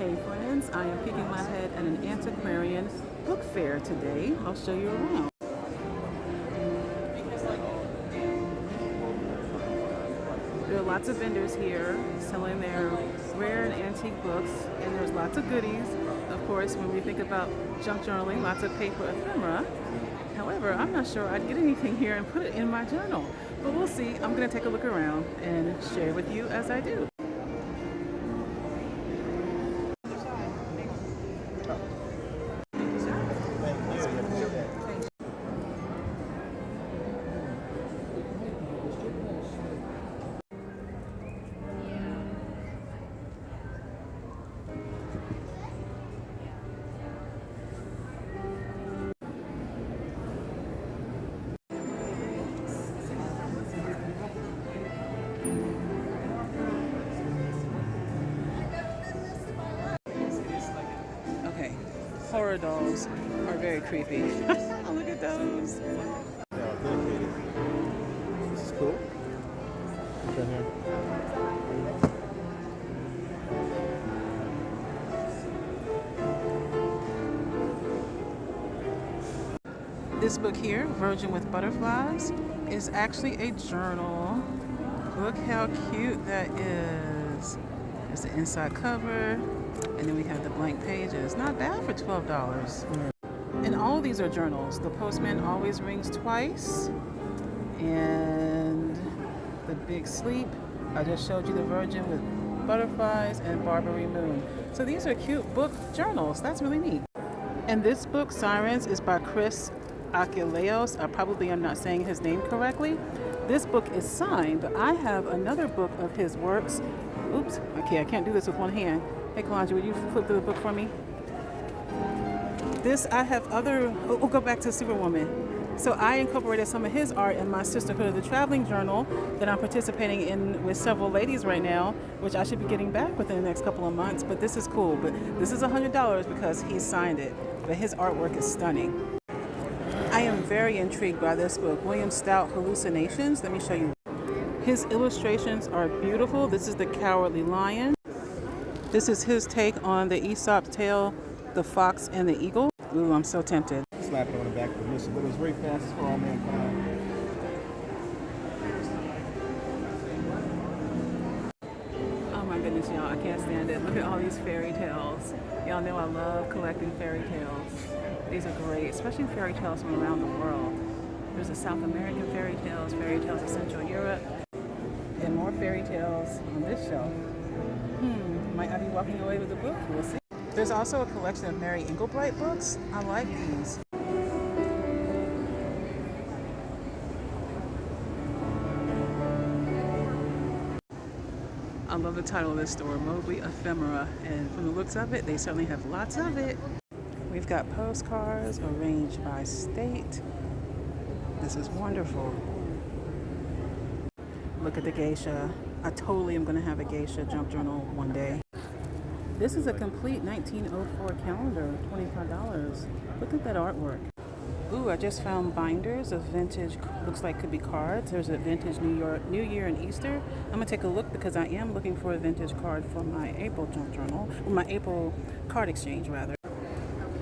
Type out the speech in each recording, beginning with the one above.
Hey friends, I am peeking my head at an antiquarian book fair today. I'll show you around. There are lots of vendors here selling their rare and antique books, and there's lots of goodies. Of course, when we think about junk journaling, lots of paper ephemera. However, I'm not sure I'd get anything here and put it in my journal. But we'll see. I'm going to take a look around and share with you as I do. Okay, horror dolls are very creepy. Look at those. Yeah, dedicated. This is cool. What's in here? This book here, Virgin with Butterflies, is actually a journal. Look how cute that is. There's the inside cover, and then we have the blank pages. Not bad for $12. And all of these are journals. The Postman Always Rings Twice, and The Big Sleep. I just showed you the Virgin with Butterflies and Barbary Moon. So these are cute book journals. That's really neat. And this book, Sirens, is by Chris Achilleos. I probably am not saying his name correctly. This book is signed, but I have another book of his works. Oops, okay, I can't do this with one hand. Hey, Kalanja, would you flip through the book for me? I have other, go back to Superwoman. So I incorporated some of his art in my Sisterhood of the Traveling Journal that I'm participating in with several ladies right now, which I should be getting back within the next couple of months. But this is cool. But this is $100 because he signed it. But his artwork is stunning. I am very intrigued by this book, William Stout, Hallucinations. Let me show you. His illustrations are beautiful. This is The Cowardly Lion. This is his take on the Aesop's Tale, The Fox and the Eagle. Ooh, I'm so tempted. Slap it on the back of the mission, but it was very fast for all mankind. Oh my goodness, y'all, I can't stand it. Look at all these fairy tales. Y'all know I love collecting fairy tales. These are great, especially fairy tales from around the world. There's the South American fairy tales of Central Europe, and more fairy tales on this shelf. Might I be walking away with a book? We'll see. There's also a collection of Mary Englebright books. I like these. I love the title of this store, Mobley Ephemera, and from the looks of it, they certainly have lots of it. We've got postcards arranged by state. This is wonderful. Look at the geisha. I totally am going to have a geisha junk journal one day. This is a complete 1904 calendar, $25. Look at that artwork. Ooh, I just found binders of vintage, looks like could be cards. There's a vintage New Year and Easter. I'm going to take a look because I am looking for a vintage card for my April junk journal, or my April card exchange rather.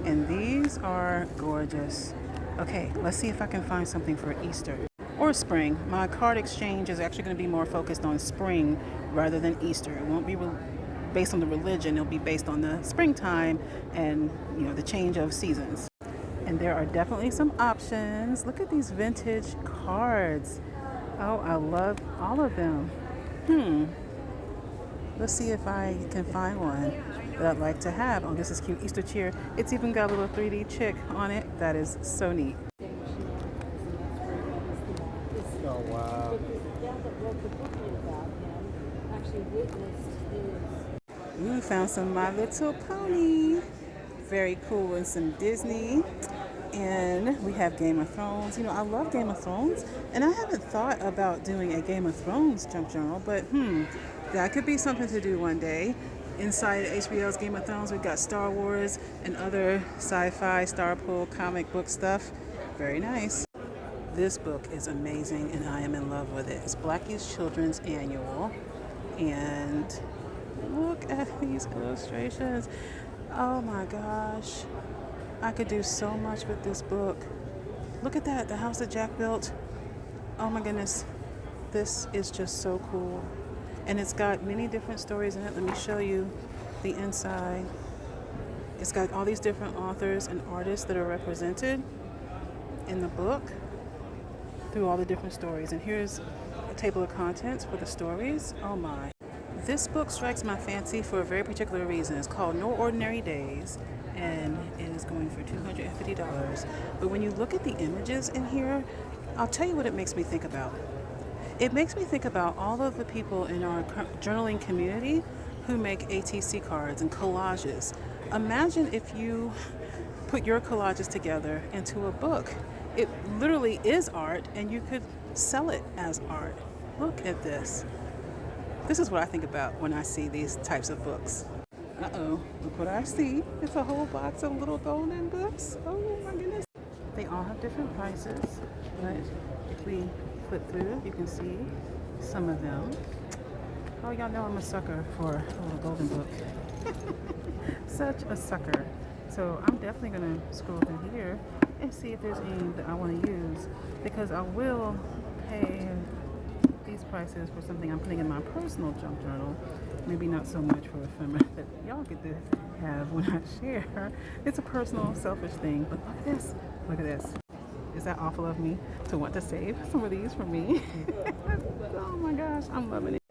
And these are gorgeous. Okay, let's see if I can find something for Easter or spring. My card exchange is actually going to be more focused on spring rather than Easter. It won't be based on the religion. It'll be based on the springtime and, you know, the change of seasons. And there are definitely some options. Look at these vintage cards. Oh, I love all of them. Let's see if I can find one that I'd like to have. Oh, this is cute. Easter cheer. It's even got a little 3D chick on it. That is so neat. Oh, wow. Ooh, found some My Little Pony. Very cool, and some Disney. And we have Game of Thrones. You know, I love Game of Thrones. And I haven't thought about doing a Game of Thrones junk journal, but that could be something to do one day. Inside HBO's Game of Thrones, we've got Star Wars and other sci-fi, Star Pool, comic book stuff. Very nice. This book is amazing, and I am in love with it. It's Blackie's Children's Annual, and Look at these illustrations. Oh my gosh. I could do so much with this book. Look at that, the house that Jack built. Oh my goodness. This is just so cool. And it's got many different stories in it. Let me show you the inside. It's got all these different authors and artists that are represented in the book through all the different stories. And here's a table of contents for the stories. Oh my. This book strikes my fancy for a very particular reason. It's called No Ordinary Days, and it is going for $250. But when you look at the images in here, I'll tell you what it makes me think about. It makes me think about all of the people in our journaling community who make ATC cards and collages. Imagine if you put your collages together into a book. It literally is art, and you could sell it as art. Look at this. This is what I think about when I see these types of books. Uh-oh, look what I see. It's a whole box of little golden books. Oh my goodness. They all have different prices, but if we flip through, you can see some of them. Oh, y'all know I'm a sucker for a little golden book. Such a sucker. So I'm definitely gonna scroll through here and see if there's any that I want to use, because I will pay these prices for something I'm putting in my personal junk journal. Maybe not so much for ephemera that y'all get to have when I share. It's a personal, selfish thing. But look at this. Look at this. Is that awful of me to want to save some of these for me? Oh my gosh, I'm loving it.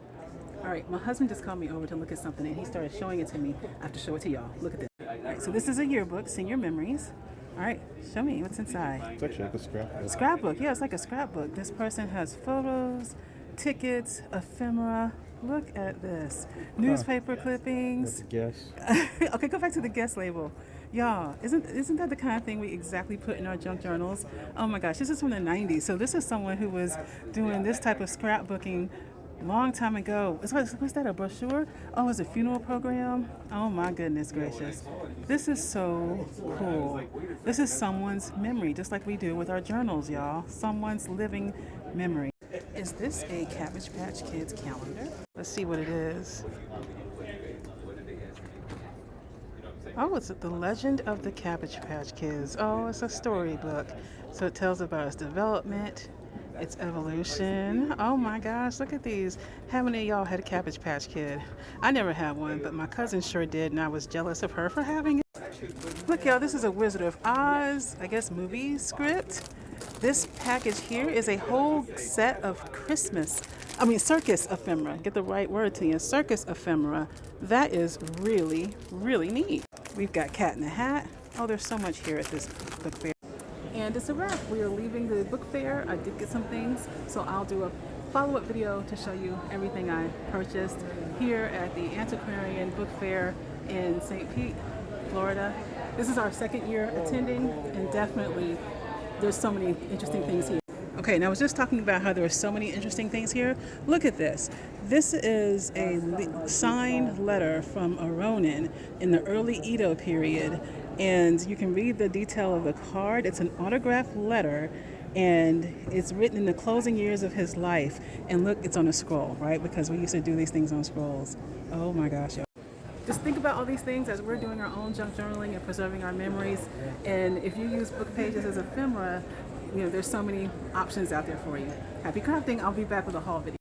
All right, my husband just called me over to look at something, and he started showing it to me. I have to show it to y'all. Look at this. All right, so this is a yearbook, Senior Memories. All right, show me what's inside. It's actually like a scrapbook. Scrapbook, yeah, it's like a scrapbook. This person has photos, tickets, ephemera. Look at this. Newspaper clippings. That's a guess. Okay, go back to the guest label. Y'all, isn't that the kind of thing we exactly put in our junk journals? Oh my gosh, this is from the 90s. So this is someone who was doing this type of scrapbooking long time ago. Was that a brochure? Oh, it's a funeral program? Oh my goodness gracious. This is so cool. This is someone's memory, just like we do with our journals, y'all. Someone's living memory. Is this a Cabbage Patch Kids calendar? Let's see what it is. Oh, it's The Legend of the Cabbage Patch Kids. Oh, it's a storybook. So it tells about its development, its evolution. Oh my gosh, look at these. How many of y'all had a Cabbage Patch Kid? I never had one, but my cousin sure did, and I was jealous of her for having it. Look, y'all, this is a Wizard of Oz, I guess, movie script. This package here is a whole set of circus ephemera. Get the right word to you, circus ephemera. That is really, really neat. We've got Cat in the Hat. Oh, there's so much here at this book fair. And it's a wrap. We are leaving the book fair. I did get some things, so I'll do a follow-up video to show you everything I purchased here at the Antiquarian Book Fair in St. Pete, Florida. This is our second year attending, and definitely there's so many interesting things here. Okay, now I was just talking about how there are so many interesting things here. Look at this. This is a signed letter from a Ronin in the early Edo period, and you can read the detail of the card. It's an autographed letter, and it's written in the closing years of his life. And look, it's on a scroll, right? Because we used to do these things on scrolls. Oh my gosh, y'all. Just think about all these things as we're doing our own junk journaling and preserving our memories. And if you use book pages as ephemera, there's so many options out there for you. Happy crafting. I'll be back with a haul video.